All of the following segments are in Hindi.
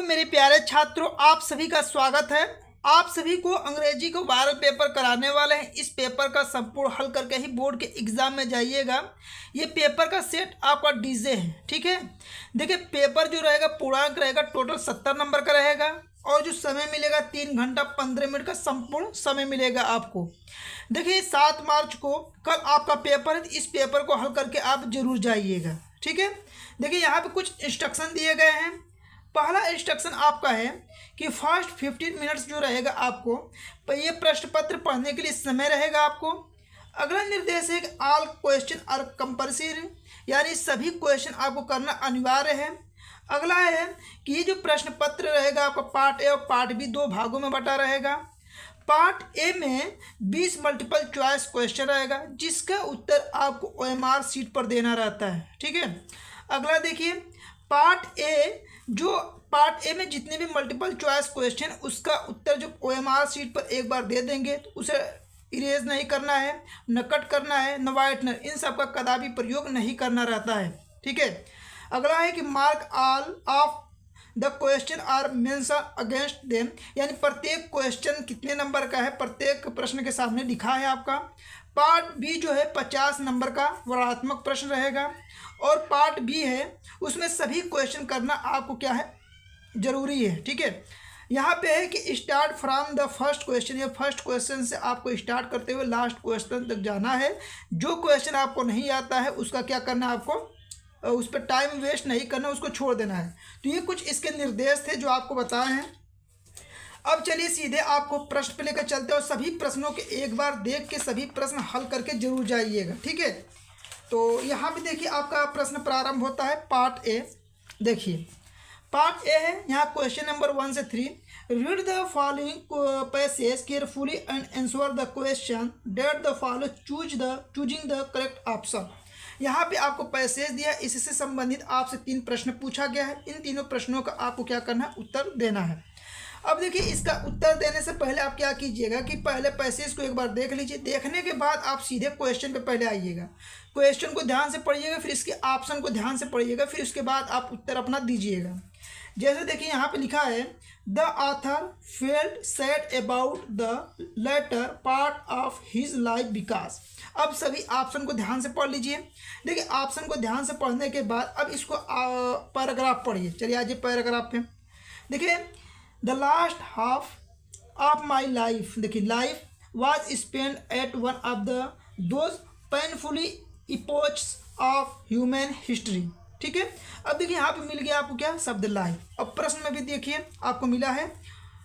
हेलो मेरे प्यारे छात्रों, आप सभी का स्वागत है। आप सभी को अंग्रेजी को वायरल पेपर कराने वाले हैं। इस पेपर का संपूर्ण हल करके ही बोर्ड के एग्जाम में जाइएगा। ये पेपर का सेट आपका डीजे है, ठीक है। देखिए पेपर जो रहेगा पूर्णांक रहेगा, टोटल 70 नंबर का रहेगा और जो समय मिलेगा 3 घंटा 15 मिनट का संपूर्ण समय मिलेगा आपको। देखिए 7 मार्च को कल आपका पेपर है, इस पेपर को हल करके आप जरूर जाइएगा, ठीक है। देखिए यहाँ पे कुछ इंस्ट्रक्शन दिए गए हैं। पहला इंस्ट्रक्शन आपका है कि फर्स्ट 15 मिनट्स जो रहेगा आपको ये प्रश्न पत्र पढ़ने के लिए समय रहेगा आपको। अगला निर्देश है कि ऑल क्वेश्चन आर कंपल्सरी, यानी सभी क्वेश्चन आपको करना अनिवार्य है। अगला है कि ये जो प्रश्न पत्र रहेगा आपका पार्ट ए और पार्ट बी 2 भागों में बटा रहेगा। पार्ट ए में 20 मल्टीपल चॉइस क्वेश्चन रहेगा जिसका उत्तर आपको OMR सीट पर देना रहता है, ठीक है। अगला देखिए पार्ट ए में जितने भी मल्टीपल चॉइस क्वेश्चन उसका उत्तर जो OMR सीट पर एक बार दे देंगे तो उसे इरेज नहीं करना है, न कट करना है, न वाइटनर, इन सब का कदापि प्रयोग नहीं करना रहता है, ठीक है। अगला है कि mark all of the question are mention against them, यानी प्रत्येक क्वेश्चन कितने नंबर का है प्रत्येक प्रश्न के सामने लिखा है आपका। पार्ट बी जो है 50 नंबर का वर्णात्मक प्रश्न रहेगा और पार्ट बी है उसमें सभी क्वेश्चन करना आपको क्या है जरूरी है, ठीक है। यहाँ पे है कि start from the first question, या फर्स्ट क्वेश्चन से आपको स्टार्ट करते हुए लास्ट क्वेश्चन तक जाना है। जो क्वेश्चन आपको नहीं आता है उसका क्या करना है आपको, उस पर टाइम वेस्ट नहीं करना, उसको छोड़ देना है। तो ये कुछ इसके निर्देश थे जो आपको बताए हैं। अब चलिए सीधे आपको प्रश्न पे लेकर चलते हैं और सभी प्रश्नों के एक बार देख के सभी प्रश्न हल करके जरूर जाइएगा, ठीक है। तो यहाँ पे देखिए आपका प्रश्न प्रारंभ होता है पार्ट ए। देखिए पार्ट ए है, यहाँ क्वेश्चन नंबर 1 से 3। Read the following passage carefully and answer the question that the follow choosing the correct option. यहाँ पे आपको पैसेज दिया, इससे संबंधित आपसे 3 प्रश्न पूछा गया है। इन तीनों प्रश्नों का आपको क्या करना है, उत्तर देना है। अब देखिए इसका उत्तर देने से पहले आप क्या कीजिएगा कि पहले पैसेज को एक बार देख लीजिए। देखने के बाद आप सीधे क्वेश्चन पे पहले आइएगा, क्वेश्चन को ध्यान से पढ़िएगा, फिर इसके ऑप्शन को ध्यान से पढ़िएगा, फिर उसके बाद आप उत्तर अपना दीजिएगा। जैसे देखिए यहाँ पे लिखा है the author felt sad about the letter part of his life because. अब सभी ऑप्शन को ध्यान से पढ़ लीजिए। देखिए ऑप्शन को ध्यान से पढ़ने के बाद अब इसको पैराग्राफ पढ़िए। चलिए आज ये पैराग्राफ है। देखिए the last half of my life, देखिए life was spend at one of the those painfully epochs of human history, ठीक है। अब देखिए यहाँ पे मिल गया आपको क्या, शब्द लाइफ। अब प्रश्न में भी देखिए आपको मिला है,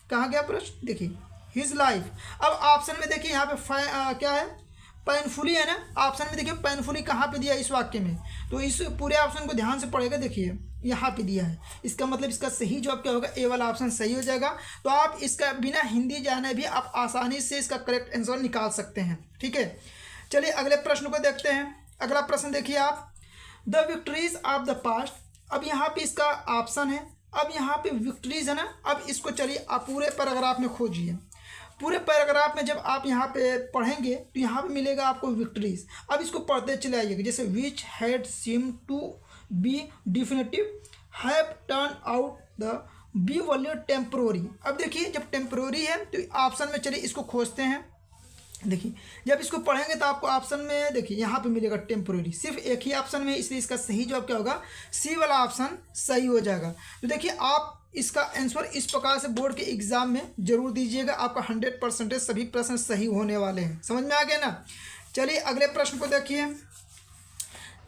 कहाँ गया प्रश्न, देखिए हिज लाइफ। अब ऑप्शन में देखिए यहाँ पे क्या है, पेनफुली है ना। ऑप्शन में देखिए पेनफुली कहाँ पे दिया इस वाक्य में, तो इस पूरे ऑप्शन को ध्यान से पढ़ेगा। देखिए यहाँ पे दिया है, इसका मतलब इसका सही जवाब क्या होगा, ए वाला ऑप्शन सही हो जाएगा। तो आप इसका बिना हिंदी जाने भी आप आसानी से इसका करेक्ट आंसर निकाल सकते हैं, ठीक है। चलिए अगले प्रश्न को देखते हैं। अगला प्रश्न देखिए आप, the victories of the past. अब यहाँ पे इसका ऑप्शन है, अब यहाँ पे विक्ट्रीज है ना। अब इसको चलिए आप पूरे पैराग्राफ में खोजिए। पूरे पैराग्राफ में जब आप यहाँ पे पढ़ेंगे तो यहाँ पे मिलेगा आपको विक्ट्रीज। अब इसको पढ़ते चले आइएगा। जैसे which had seem to be definitive have turn out the be value temporary. अब देखिए जब टेम्प्रोरी है तो ऑप्शन में चलिए इसको खोजते हैं। देखिए जब इसको पढ़ेंगे तो आपको ऑप्शन में देखिए यहाँ पे मिलेगा टेम्प्रोरी, सिर्फ एक ही ऑप्शन में, इसलिए इसका सही जवाब क्या होगा, सी वाला ऑप्शन सही हो जाएगा। तो देखिए आप इसका आंसर इस प्रकार से बोर्ड के एग्जाम में जरूर दीजिएगा, आपका 100% सभी प्रश्न सही होने वाले हैं। समझ में आ गया ना। चलिए अगले प्रश्न को देखिए।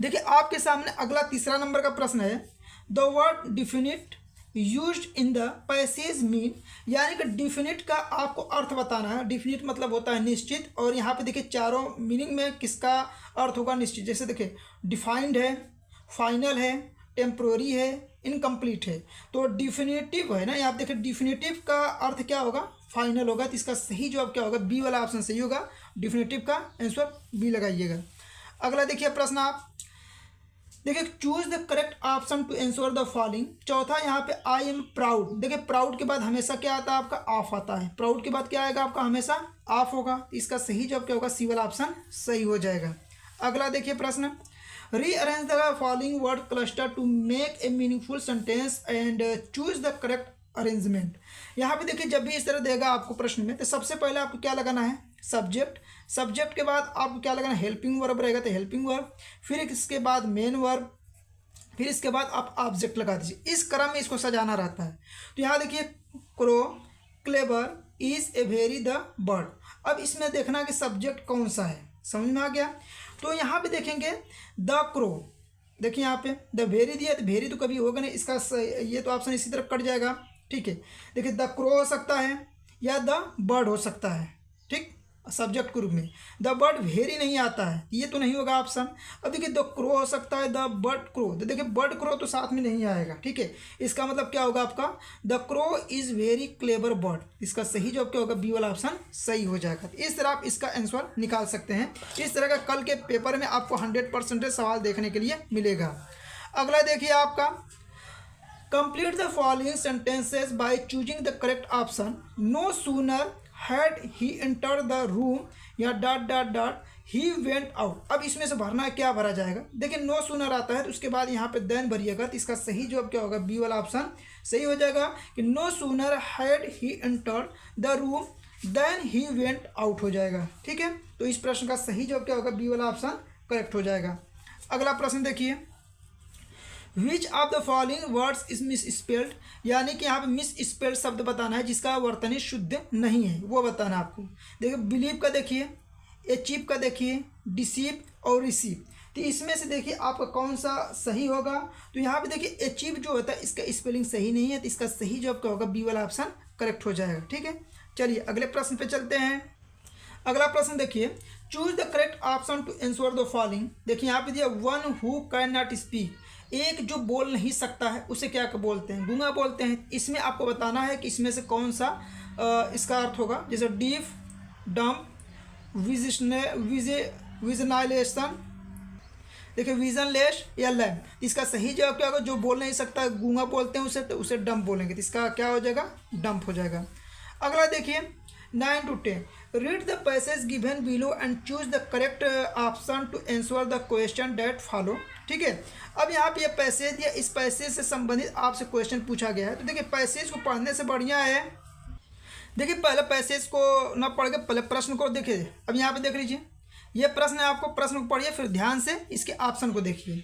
देखिए आपके सामने अगला तीसरा नंबर का प्रश्न है, the word definite used in the passage mean, यानी कि डिफिनिट का आपको अर्थ बताना है। डिफिनिट मतलब होता है निश्चित, और यहाँ पे देखिए चारों मीनिंग में किसका अर्थ होगा निश्चित। जैसे देखिए डिफाइंड है, फाइनल है, टेम्प्रोरी है, इनकम्प्लीट है। तो डिफिनेटिव है ना, यहाँ पे देखिए डिफिनेटिव का अर्थ क्या होगा, फाइनल होगा। तो इसका सही जवाब क्या होगा, बी वाला ऑप्शन सही होगा। डिफिनेटिव का आंसर बी लगाइएगा। अगला देखिए प्रश्न आप देखिए, choose the correct option to answer the following. चौथा यहाँ पे आई एम प्राउड। देखिए प्राउड के बाद हमेशा क्या आता है आपका, ऑफ आता है। प्राउड के बाद क्या आएगा आपका, हमेशा ऑफ होगा। इसका सही जवाब क्या होगा, सी वाला ऑप्शन सही हो जाएगा। अगला देखिए प्रश्न, rearrange the following word cluster to make a meaningful sentence and choose the correct arrangement. यहाँ पे देखिए जब भी इस तरह देगा आपको प्रश्न में, तो सबसे पहले आपको क्या लगाना है, सब्जेक्ट। सब्जेक्ट के बाद आपको क्या लगाना है, हेल्पिंग वर्ब रहेगा तो हेल्पिंग वर्ब, फिर इसके बाद मेन वर्ब, फिर इसके बाद आप ऑब्जेक्ट लगा दीजिए। इस क्रम में इसको सजाना रहता है। तो यहाँ देखिए crow, clever, is a very the bird. अब इसमें देखना कि सब्जेक्ट कौन सा है, समझ में आ गया। तो यहाँ पे देखेंगे द क्रो, देखिए यहाँ पे द वेरी दिया, तो वेरी तो कभी होगा नहीं, इसका ये तो ऑप्शन इसी तरफ कट जाएगा, ठीक है। देखिए द क्रो हो सकता है या द बर्ड हो सकता है, ठीक, सब्जेक्ट के रूप में। द बर्ड वेरी नहीं आता है, ये तो नहीं होगा ऑप्शन। अब देखिए द क्रो हो सकता है, द बर्ड क्रो, तो देखिए बर्ड क्रो तो साथ में नहीं आएगा, ठीक है। इसका मतलब क्या होगा आपका, the crow is very clever bird. इसका सही जवाब क्या होगा, बी वाला ऑप्शन सही हो जाएगा। इस तरह आप इसका आंसर निकाल सकते हैं। इस तरह का कल के पेपर में आपको 100% सवाल देखने के लिए मिलेगा। अगला देखिए आपका, complete the following sentences by choosing the correct option. No sooner had he enter the room या dot dot dot he went out. अब इसमें से भरना है, क्या भरा जाएगा, देखिए नो सूनर आता है तो उसके बाद यहाँ पे देन भरिएगा, तो इसका सही जवाब क्या होगा, बी वाला ऑप्शन सही हो जाएगा कि no sooner had he enter the room then he went out हो जाएगा, ठीक है। तो इस प्रश्न का सही जवाब क्या होगा, बी वाला ऑप्शन करेक्ट हो जाएगा। अगला प्रश्न देखिए, which of the following words is miss spelled, यानी कि यहाँ पे मिस स्पेल्ड शब्द बताना है जिसका वर्तनी शुद्ध नहीं है, वो बताना है आपको। देखिए बिलीव का देखिए, अचीव का देखिए, डिसीव और रिसीव। तो इसमें से देखिए आपका कौन सा सही होगा। तो यहाँ पे देखिए अचीव जो होता है इसका स्पेलिंग सही नहीं है, तो इसका सही जवाब क्या होगा, बी वाला ऑप्शन करेक्ट हो जाएगा, ठीक है। चलिए अगले प्रश्न पे चलते हैं। अगला प्रश्न देखिए, choose the correct option to answer the following. देखिए यहाँ पे दिया one who can not speak, एक जो बोल नहीं सकता है उसे क्या बोलते हैं, गूंगा बोलते हैं। इसमें आपको बताना है कि इसमें से कौन सा इसका अर्थ होगा, जैसे डीफ, डम्प, विजनाइलेशन, देखिए विजनलेस या लैम। इसका सही जवाब क्या होगा, जो बोल नहीं सकता गूंगा बोलते हैं उसे, तो उसे डम्प बोलेंगे, तो इसका क्या हो जाएगा, डम्प हो जाएगा। अगला देखिए 9 to 10, read the passage given below and choose the correct option to answer the question that follow, ठीक है। अब यहाँ पे ये पैसेज या इस पैसेज से संबंधित आपसे क्वेश्चन पूछा गया है। तो देखिए पैसेज को पढ़ने से बढ़िया है, देखिए पहले पैसेज को ना पढ़ के पहले प्रश्न को देखिए। अब यहाँ पे देख लीजिए, ये प्रश्न है, आपको प्रश्न को पढ़िए फिर ध्यान से इसके ऑप्शन को देखिए।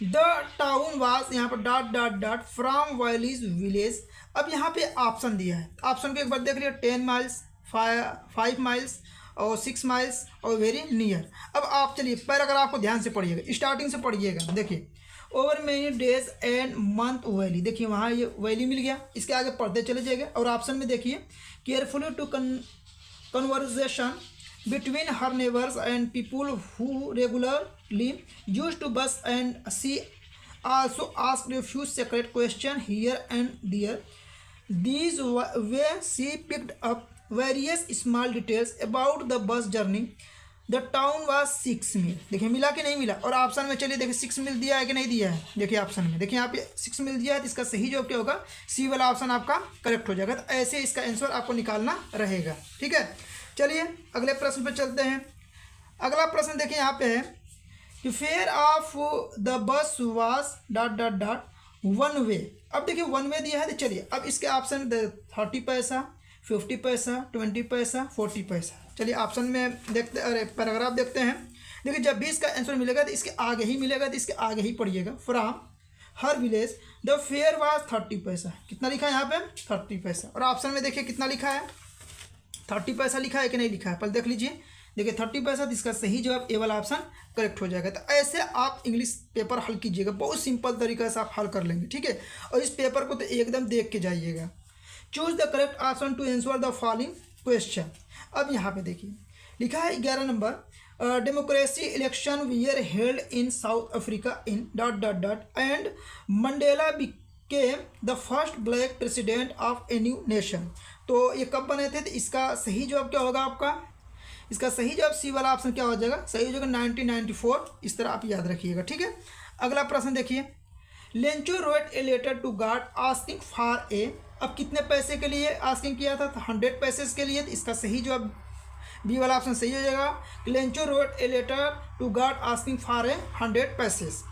द टाउन वाज, यहाँ पर dot dot dot from valleys village. अब यहाँ पे ऑप्शन दिया है, ऑप्शन को एक बार देख लीजिए, 10 माइल्स, 5 माइल्स और 6 माइल्स और वेरी नियर। अब आप चलिए पैराग्राफ को ध्यान से पढ़िएगा, स्टार्टिंग से पढ़िएगा। देखिए over many days and month valley, देखिए वहाँ ये वैली मिल गया, इसके आगे पढ़ते चले जाएंगे। और ऑप्शन में देखिए carefully to conversation between her neighbours and people who regularly use to bus and she also asked a few secret question here and there. These way she picked up various small details about the bus journey. The town was 6 मील, देखिए मिला कि नहीं मिला। और ऑप्शन में चलिए देखिए 6 मील दिया है कि नहीं दिया है, देखिए ऑप्शन में देखिए यहाँ पे 6 मील दिया है, तो इसका सही जवाब क्या होगा, सी वाला ऑप्शन आपका करेक्ट हो जाएगा। तो ऐसे इसका आंसर आपको निकालना रहेगा, ठीक है। चलिए अगले प्रश्न पर चलते हैं। अगला प्रश्न देखिए यहाँ पे है कि fair of the bus was dot dot dot one way. अब देखिए वन वे दिया है, तो चलिए अब इसके ऑप्शन 30 पैसा, 50 पैसा, 20 पैसा, 40 पैसा। चलिए ऑप्शन में देखते, अरे पैराग्राफ देखते हैं। देखिए जब भी इसका आंसर मिलेगा तो इसके आगे ही मिलेगा, तो इसके आगे ही पढ़िएगा। From her village the fair was 30 पैसा, कितना लिखा है यहाँ पे, 30 पैसा। और ऑप्शन में देखिए कितना लिखा है, 30 पैसा लिखा है कि नहीं लिखा है, पहले देख लीजिए। देखिए 30 पैसा, इसका सही जवाब ए वाला ऑप्शन करेक्ट हो जाएगा। तो ऐसे आप इंग्लिश पेपर हल कीजिएगा, बहुत सिंपल तरीके से आप हल कर लेंगे, ठीक है। और इस पेपर को तो एकदम देख के जाइएगा। Choose the correct option to answer the following question. अब यहाँ पे देखिए लिखा है 11 number, democracy election were held in South Africa in dot dot dot and Mandela became the first black president of a new nation. तो ये कब बने थे, तो इसका सही जवाब क्या होगा आपका, इसका सही जवाब सी वाला ऑप्शन क्या हो जाएगा, सही हो जाएगा 1994। इस तरह आप याद रखिएगा, ठीक है। अगला प्रश्न देखिए, Lencho wrote a letter to God asking for a. अब कितने पैसे के लिए आस्किंग किया था, तो 100 पैसे के लिए। तो इसका सही जवाब बी वाला ऑप्शन सही हो जाएगा। Lencho wrote a letter to God asking for 100 pesos.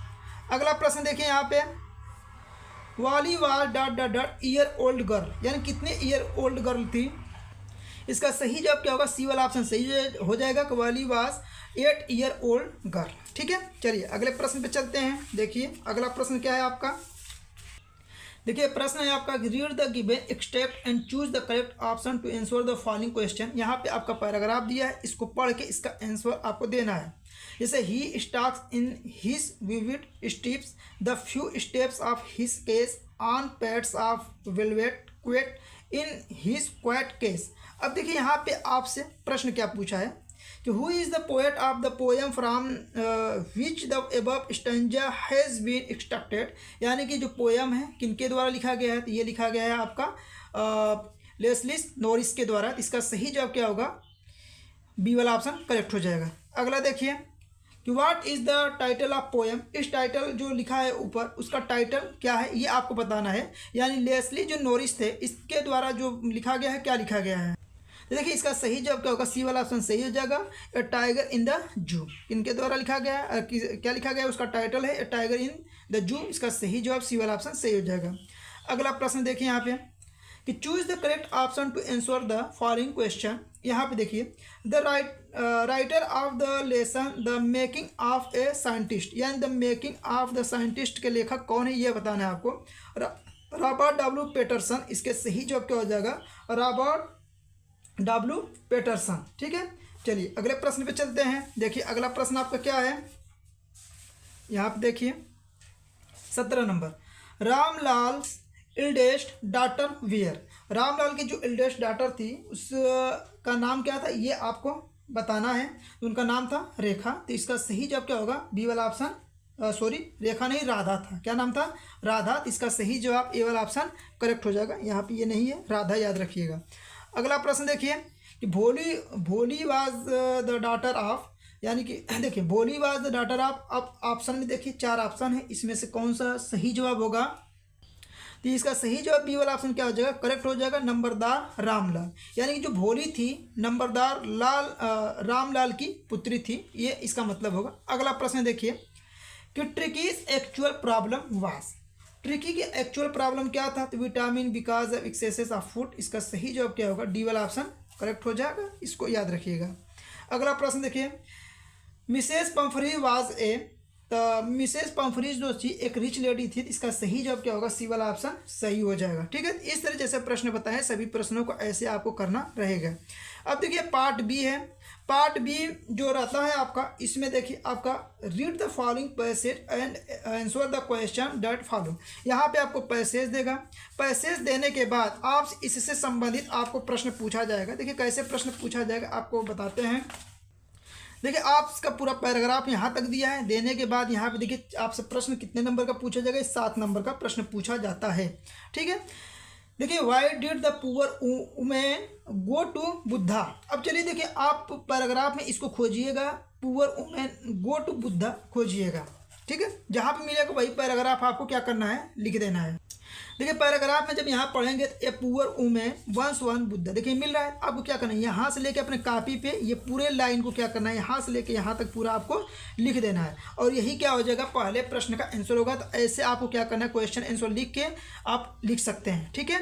अगला प्रश्न देखिए यहाँ पे, Valli was dot dot dot year old girl, यानी कितने ईयर ओल्ड गर्ल थी। इसका सही जवाब क्या होगा, सी वाला ऑप्शन सही हो जाएगा कि वाली वाज 8 ईयर ओल्ड गर्ल। ठीक है, चलिए अगले प्रश्न पे चलते हैं। देखिए अगला प्रश्न क्या है आपका, देखिए प्रश्न है आपका, read the given extract and choose the correct option to answer the following question. यहाँ पे आपका पैराग्राफ दिया है, इसको पढ़ के इसका आंसर आपको देना है। जैसे ही stalks in his vivid steps the few steps of his case on pads of velvet quiet in his quiet case. अब देखिए यहाँ पे आपसे प्रश्न क्या पूछा है कि who is the poet of the poem from which the above stanza has been extracted, यानी कि जो पोएम है किनके द्वारा लिखा गया है, तो ये लिखा गया है आपका लेस्ली नॉरिस के द्वारा। इसका सही जवाब क्या होगा, बी वाला ऑप्शन करेक्ट हो जाएगा। अगला देखिए कि what is the title of poem, इस टाइटल जो लिखा है ऊपर उसका टाइटल क्या है ये आपको बताना है, यानी लेस्ली जो नॉरिस थे इसके द्वारा जो लिखा गया है क्या लिखा गया है। तो देखिए इसका सही जवाब क्या होगा, सी वाला ऑप्शन सही हो जाएगा, ए टाइगर इन द जू। इनके द्वारा लिखा गया है, क्या लिखा गया है, उसका टाइटल है ए टाइगर इन द जू। इसका सही जवाब सी वाला ऑप्शन सही हो जाएगा। अगला प्रश्न देखिए यहाँ पे कि choose the correct option to answer the following question. यहाँ पे देखिए the writer of the lesson the making of a scientist, यानी the making of the scientist के लेखक कौन है ये बताना है आपको, रॉबर्ट डब्ल्यू पैटरसन। इसके सही जवाब क्या हो जाएगा, रॉबर्ट डब्ल्यू पैटरसन। ठीक है, चलिए अगले प्रश्न पे चलते हैं। देखिए अगला प्रश्न आपका क्या है, यहाँ पे देखिए 17 number, Ramlal eldest daughter were. Ramlal की जो इल्डेस्ट डॉटर थी उसका नाम क्या था ये आपको बताना है। उनका नाम था रेखा। तो इसका सही जवाब क्या होगा, बी वाला ऑप्शन, सॉरी रेखा नहीं राधा था, क्या नाम था, राधा। तो इसका सही जवाब ए वाला ऑप्शन करेक्ट हो जाएगा, यहाँ पे ये नहीं है, राधा याद रखिएगा। अगला प्रश्न देखिए कि भोली वाज द डॉटर ऑफ, यानी कि देखिए भोली वाज द डॉटर ऑफ। अब ऑप्शन में देखिए 4 ऑप्शन है, इसमें से कौन सा सही जवाब होगा, तो इसका सही जवाब बी वाला ऑप्शन क्या हो जाएगा, करेक्ट हो जाएगा, नंबरदार रामलाल। यानी कि जो भोली थी नंबरदार रामलाल की पुत्री थी, ये इसका मतलब होगा। अगला प्रश्न देखिए कि ट्रिकीज एक्चुअल प्रॉब्लम वाज। ट्रिकी की एक्चुअल प्रॉब्लम क्या था, तो vitamin because of axes of food. इसका सही जवाब क्या होगा, डी वाला ऑप्शन करेक्ट हो जाएगा, इसको याद रखिएगा। अगला प्रश्न देखिए मिसेस पम्फ्री वाज ए, तो मिसेस पम्फ्रीज जो थी एक रिच लेडी थी। इसका सही जवाब क्या होगा, सी वाला ऑप्शन सही हो जाएगा। ठीक है, इस तरह जैसे प्रश्न बताएं सभी प्रश्नों को ऐसे आपको करना रहेगा। अब देखिए पार्ट बी है, पार्ट बी जो रहता है आपका, इसमें देखिए आपका read the following passage and answer the question that follow. यहाँ पे आपको पैसेज देगा, पैसेज देने के बाद आप इससे संबंधित आपको प्रश्न पूछा जाएगा। देखिए कैसे प्रश्न पूछा जाएगा आपको बताते हैं। देखिए आप इसका पूरा पैराग्राफ यहाँ तक दिया है, देने के बाद यहाँ पे देखिए आपसे प्रश्न कितने नंबर का पूछा जाएगा, 7 नंबर का प्रश्न पूछा जाता है। ठीक है, देखिए why did the poor women go to Buddha. अब चलिए देखिए आप पैराग्राफ में इसको खोजिएगा, poor women go to Buddha खोजिएगा। ठीक है, जहाँ पे मिलेगा वही पैराग्राफ आपको क्या करना है, लिख देना है। देखिए पैराग्राफ में जब यहाँ पढ़ेंगे a poor women once went Buddha, देखिए मिल रहा है, आपको क्या करना है, यहाँ से लेके अपने कॉपी पे ये पूरे लाइन को क्या करना है, यहाँ से लेके यहाँ तक पूरा आपको लिख देना है। और यही क्या हो जाएगा, पहले प्रश्न का आंसर होगा। तो ऐसे आपको क्या करना है, क्वेश्चन आंसर लिख के आप लिख सकते हैं। ठीक है,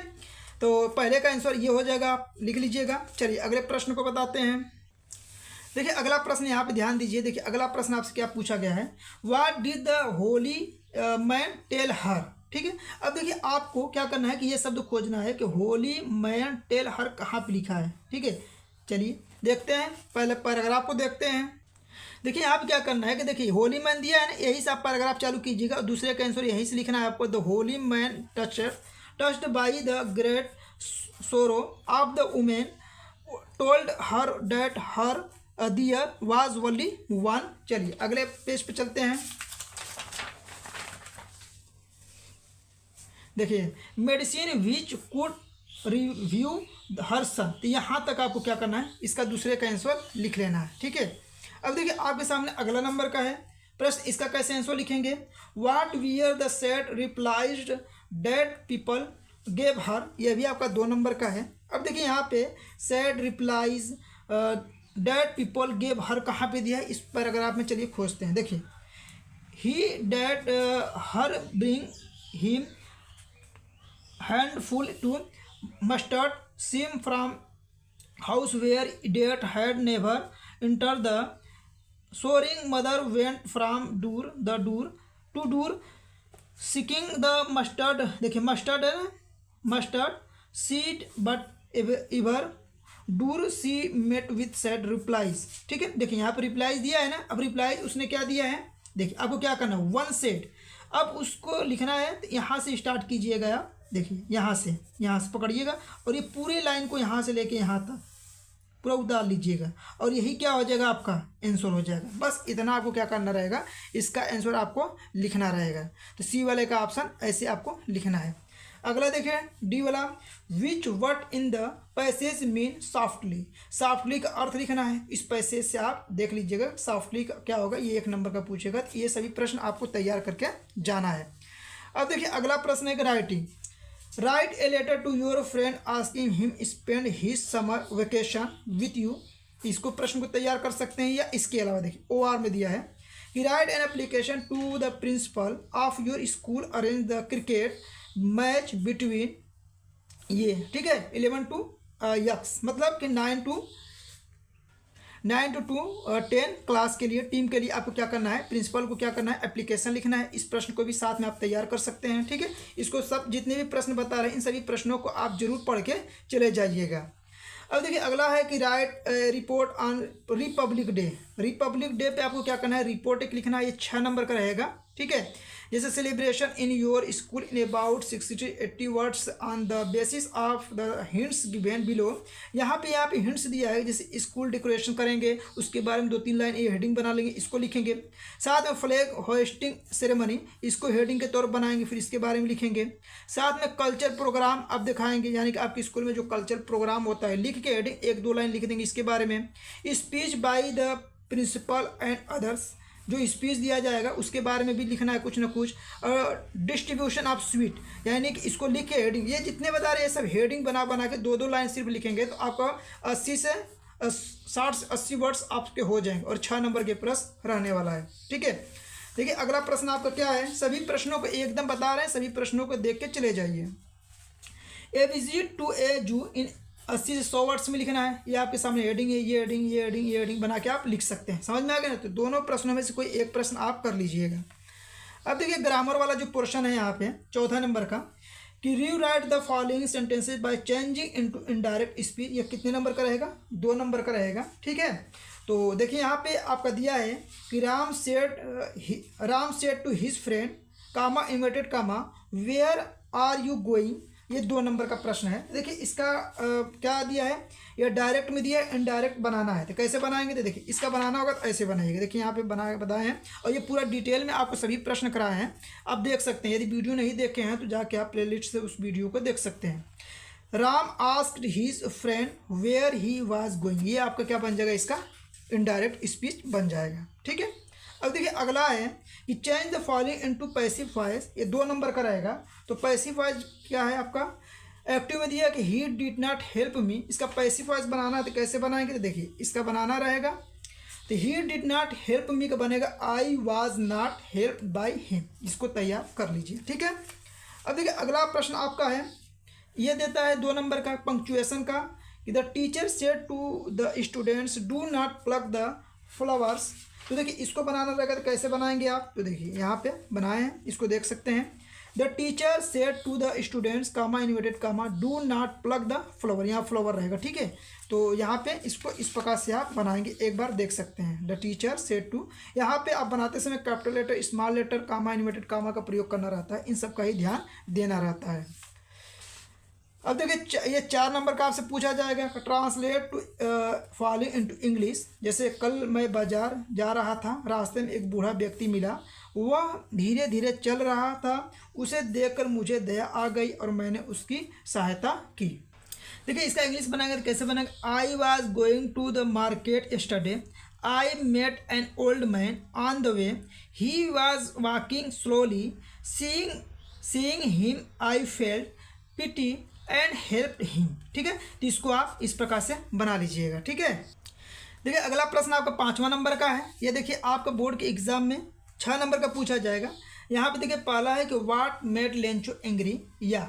तो पहले का आंसर ये हो जाएगा, आप लिख लीजिएगा। चलिए अगले प्रश्न को बताते हैं। देखिए अगला प्रश्न यहाँ पे ध्यान दीजिए। देखिए अगला प्रश्न आपसे क्या पूछा गया है, what did the holy man tell her. ठीक है, अब देखिए आपको क्या करना है कि ये शब्द खोजना है कि होली मैन टेल हर कहाँ पे लिखा है। ठीक है, चलिए देखते हैं, पहले पैराग्राफ को देखते हैं। देखिए यहाँ पे क्या करना है कि देखिए होली मैन दिया है ना, यही से आप पैराग्राफ चालू कीजिएगा और दूसरे का आंसर यहीं से लिखना है आपको। The holy man touched by the great sorrow of the woman told her that her there was only one. चलिए अगले पेज पे चलते हैं। देखिए medicine which could revive her son, तो यहाँ तक आपको क्या करना है, इसका दूसरे का आंसर लिख लेना है। ठीक है, अब देखिए आपके सामने अगला नंबर का है प्रश्न, इसका कैसे आंसर लिखेंगे, what were the sad replies dead people gave her, यह भी आपका 2 नंबर का है। अब देखिए यहाँ पे sad replies that people gave हर कहाँ पे दिया है, इस पैराग्राफ में चलिए खोजते हैं। देखिए, he that her bring him handful to mustard seed from house where death had never enter the sorrowing mother went from door to door seeking the mustard. देखिए मस्टर्ड है ना, mustard seed but ever door she met with sad replies. ठीक है, देखिए यहाँ पर रिप्लाईज दिया है ना। अब रिप्लाईज उसने क्या दिया है, देखिए आपको क्या करना है, वन सेट। अब उसको लिखना है तो यहाँ से स्टार्ट कीजिएगा आप। देखिए यहाँ से पकड़िएगा और ये पूरी लाइन को यहाँ से लेके यहाँ तक पूरा उतार लीजिएगा और यही क्या हो जाएगा, आपका आंसर हो जाएगा। बस इतना आपको क्या करना रहेगा, इसका आंसर आपको लिखना रहेगा। तो सी वाले का ऑप्शन ऐसे आपको लिखना है। अगला देखिए डी वाला, which word in the passage mean softly. Softly का अर्थ लिखना है। इस पैसेज से आप देख लीजिएगा सॉफ्टली का क्या होगा, ये 1 नंबर का पूछेगा। तो ये सभी प्रश्न आपको तैयार करके जाना है। अब देखिए अगला प्रश्न है writing. Write a letter to your friend asking him spend his summer vacation with you. इसको प्रश्न को तैयार कर सकते हैं। या इसके अलावा देखिए OR में दिया है कि write an application to the principal of your school arrange the cricket match between ये, ठीक है, 11 to यक्स, मतलब कि 9 to 10 क्लास के लिए टीम के लिए आपको क्या करना है, प्रिंसिपल को क्या करना है, एप्लीकेशन लिखना है। इस प्रश्न को भी साथ में आप तैयार कर सकते हैं। ठीक है, इसको सब जितने भी प्रश्न बता रहे हैं इन सभी प्रश्नों को आप जरूर पढ़ के चले जाइएगा। अब देखिए अगला है कि right report on Republic day. Republic day पे आपको क्या करना है, रिपोर्ट एक लिखना है। ये 6 नंबर का रहेगा। ठीक है, जैसे celebration in your school in about 60-80 words on the basis of the hints given below. यहाँ पे हिंट्स दिया है, जैसे स्कूल डेकोरेशन करेंगे उसके बारे में 2-3 लाइन ये हेडिंग बना लेंगे, इसको लिखेंगे। साथ में फ्लैग होइस्टिंग सेरेमनी, इसको हेडिंग के तौर पर बनाएंगे, फिर इसके बारे में लिखेंगे। साथ में कल्चर प्रोग्राम आप दिखाएंगे, यानी कि आपके स्कूल में जो कल्चर प्रोग्राम होता है लिख के हेडिंग 1-2 लाइन लिख देंगे इसके बारे में। Speech by the principal and others, जो स्पीच दिया जाएगा उसके बारे में भी लिखना है कुछ ना कुछ। और डिस्ट्रीब्यूशन ऑफ स्वीट, यानी कि इसको लिख के हेडिंग, ये जितने बता रहे हैं सब हेडिंग बना के 2-2 लाइन सिर्फ लिखेंगे तो आपका 80 से 60-80 वर्ड्स आपके हो जाएंगे और 6 नंबर के प्रश्न रहने वाला है। ठीक है, देखिए अगला प्रश्न आपका क्या है, सभी प्रश्नों को एकदम बता रहे हैं, सभी प्रश्नों को देख के चले जाइए। ए विजिट टू ए जू इन 80 से 100 वर्ड्स में लिखना है। ये आपके सामने हेडिंग है, ये हेडिंग बना के आप लिख सकते हैं। समझ में आ गया ना। तो दोनों प्रश्नों में से कोई एक प्रश्न आप कर लीजिएगा। अब देखिए ग्रामर वाला जो पोर्शन है यहाँ पे 4 नंबर का, कि rewrite the following sentences by changing into indirect speech. ये कितने नंबर का रहेगा, 2 नंबर का रहेगा। ठीक है, तो देखिए यहाँ पे आपका दिया है कि Ram said to his friend comma inverted comma where are you going. ये 2 नंबर का प्रश्न है। देखिए इसका क्या दिया है, ये डायरेक्ट में दिया है, इनडायरेक्ट बनाना है। तो कैसे बनाएंगे, तो देखिए इसका बनाना होगा तो ऐसे बनाइएगा। देखिए यहाँ पे बताए हैं और ये पूरा डिटेल में आपको सभी प्रश्न कराए हैं, आप देख सकते हैं। यदि वीडियो नहीं देखे हैं तो जाके आप प्लेलिस्ट से उस वीडियो को देख सकते हैं। Ram asked his friend where he was going, ये आपका क्या बन जाएगा, इसका इनडायरेक्ट स्पीच बन जाएगा। ठीक है, अब देखिए अगला है कि change the following into passive voice. ये 2 नंबर का रहेगा। तो पैसिव वॉइस क्या है आपका, एक्टिव में दिया कि he did not help me. इसका पैसिव वॉइस बनाना है तो कैसे बनाएंगे, तो देखिए इसका बनाना रहेगा तो he did not help me का बनेगा I was not help by him. इसको तैयार कर लीजिए। ठीक है, अब देखिए अगला प्रश्न आपका है, ये देता है 2 नंबर का पंक्चुएशन का, कि the teacher said to the students do not pluck the flowers. तो देखिए इसको बनाना रहेगा तो कैसे बनाएंगे आप, तो देखिए यहाँ पे बनाए हैं, इसको देख सकते हैं। The teacher said to the students comma inverted comma do not plug the flower, यहाँ फ्लावर रहेगा। ठीक है, तो यहाँ पे इसको इस प्रकार से आप बनाएंगे, एक बार देख सकते हैं। द टीचर सेड टू, यहाँ पे आप बनाते समय कैपिटल लेटर, स्मॉल लेटर, कामा इन्वर्टेड कामा का प्रयोग करना रहता है, इन सब का ही ध्यान देना रहता है। अब देखिए ये 4 नंबर का आपसे पूछा जाएगा, translate to following into English. जैसे कल मैं बाजार जा रहा था, रास्ते में एक बूढ़ा व्यक्ति मिला, वह धीरे धीरे चल रहा था, उसे देखकर मुझे दया आ गई और मैंने उसकी सहायता की। देखिए इसका इंग्लिश बनाएंगे तो कैसे बनेगा, I was going to the market yesterday, I met an old man on the way, he was walking slowly, seeing him I felt pity and help him. ठीक है, तो इसको आप इस प्रकार से बना लीजिएगा। ठीक है, देखिए अगला प्रश्न आपका 5वां नंबर का है। ये देखिए आपका बोर्ड के एग्जाम में 6 नंबर का पूछा जाएगा। यहाँ पे देखिए पहला है कि व्हाट मेड लेंचो एंग्री या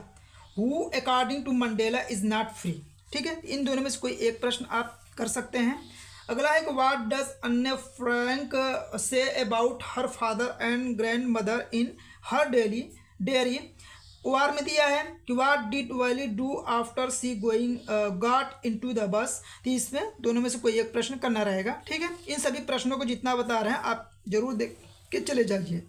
who according to Mandela is not free. ठीक है, इन दोनों में से कोई एक प्रश्न आप कर सकते हैं। अगला है कि what does Anne Frank say about her father and grandmother in her diary. OR में दिया है कि what did Valli do after she going got into the bus. तो इसमें दोनों में से कोई एक प्रश्न करना रहेगा। ठीक है, इन सभी प्रश्नों को जितना बता रहे हैं आप जरूर देख के चले जाइए।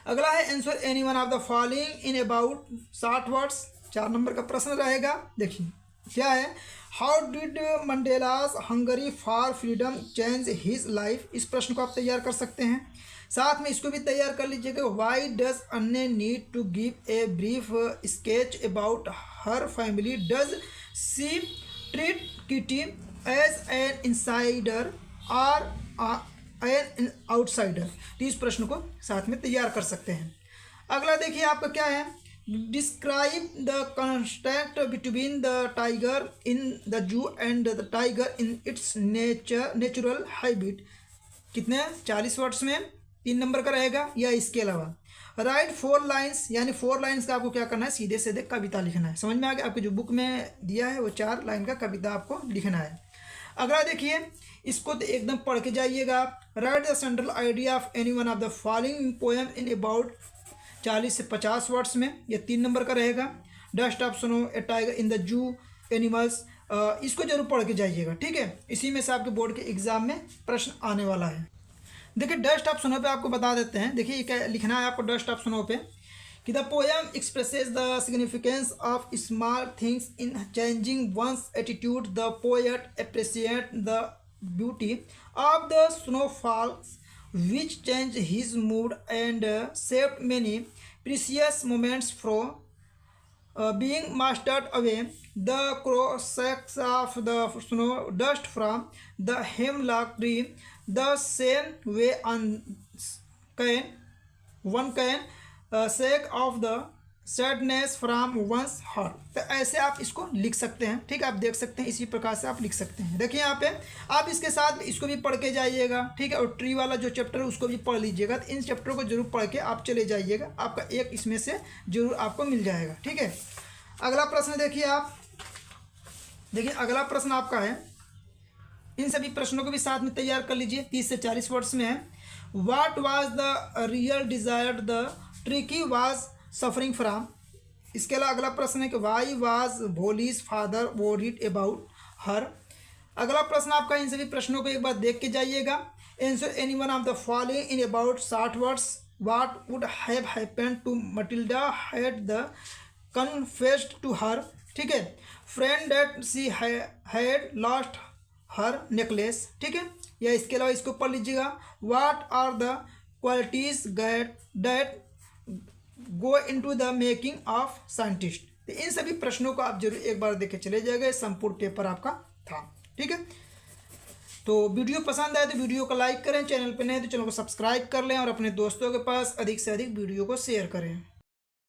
अगला है answer any one of the following in about 60 words. 4 number का प्रश्न रहेगा। देखिए क्या है, how did Mandela's hunger for freedom change his life. इस प्रश्न को आप तैयार कर सकते हैं। साथ में इसको भी तैयार कर लीजिएगा, why does Anne need to give a brief sketch about her family. Does she treat Kitty as an insider और एन आउटसाइडर। तो इस प्रश्न को साथ में तैयार कर सकते हैं। अगला देखिए आपका क्या है, describe the contract between the tiger in the zoo and the tiger in its natural habit. कितने 40 वर्ड्स में 3 नंबर का रहेगा। या इसके अलावा राइट 4 लाइन्स, यानी 4 लाइन्स का आपको क्या करना है, सीधे सीधे कविता लिखना है। समझ में आ गया, आपकी जो बुक में दिया है वो 4 लाइन का कविता आपको लिखना है। अगला देखिए इसको तो एकदम पढ़ के जाइएगा। Right the central idea of any one of the following poem in about 40 से 50 वर्ड्स में। ये 3 नंबर का रहेगा। Dust of snow, A tiger in the zoo, animals. इसको जरूर पढ़ के जाइएगा। ठीक है, इसी में से आपके बोर्ड के एग्जाम में प्रश्न आने वाला है। देखिए डस्ट ऑफ स्नो पे आपको बता देते हैं। देखिए क्या लिखना है आपको डस्ट ऑफ स्नो पे कि the poem expresses the significance of small things in changing one's attitude. The poet appreciate the ब्यूटी ऑफ द स्नोफॉल्स which changed his mood and saved many precious moments from being mastered away. The crossings of the snow dust from the hemlock tree, the same way one can shake off the sadness from one's heart। तो ऐसे आप इसको लिख सकते हैं। ठीक है, आप देख सकते हैं, इसी प्रकार से आप लिख सकते हैं। देखिए यहाँ पे आप इसके साथ इसको भी पढ़ के जाइएगा। ठीक है, और ट्री वाला जो चैप्टर है उसको भी पढ़ लीजिएगा। तो इन चैप्टर को जरूर पढ़ के आप चले जाइएगा, आपका एक इसमें से जरूर आपको मिल जाएगा। ठीक है, अगला प्रश्न देखिए आप। देखिए अगला प्रश्न आपका है, इन सभी प्रश्नों को भी साथ में तैयार कर लीजिए। 30 से 40 वर्ड्स में है। What was the real desire the tricky was suffering from. इसके अलावा अगला प्रश्न है कि why was Bholi's father worried about her. अगला प्रश्न आपका, इन सभी प्रश्नों को एक बार देख के जाइएगा। Answer any one of the following in about 60 words. What would have happened to Matilda had the confessed to her. ठीक है, friend that she had lost her necklace. ठीक है, या इसके अलावा इसको पढ़ लीजिएगा। What are the qualities that go into the making of scientist. तो इन सभी प्रश्नों को आप जरूर एक बार देख के चले जाएगा। संपूर्ण पेपर आपका था। ठीक है, तो वीडियो पसंद आए तो वीडियो को लाइक करें, चैनल पर नए तो चैनल को सब्सक्राइब कर लें और अपने दोस्तों के पास अधिक से अधिक वीडियो को शेयर करें।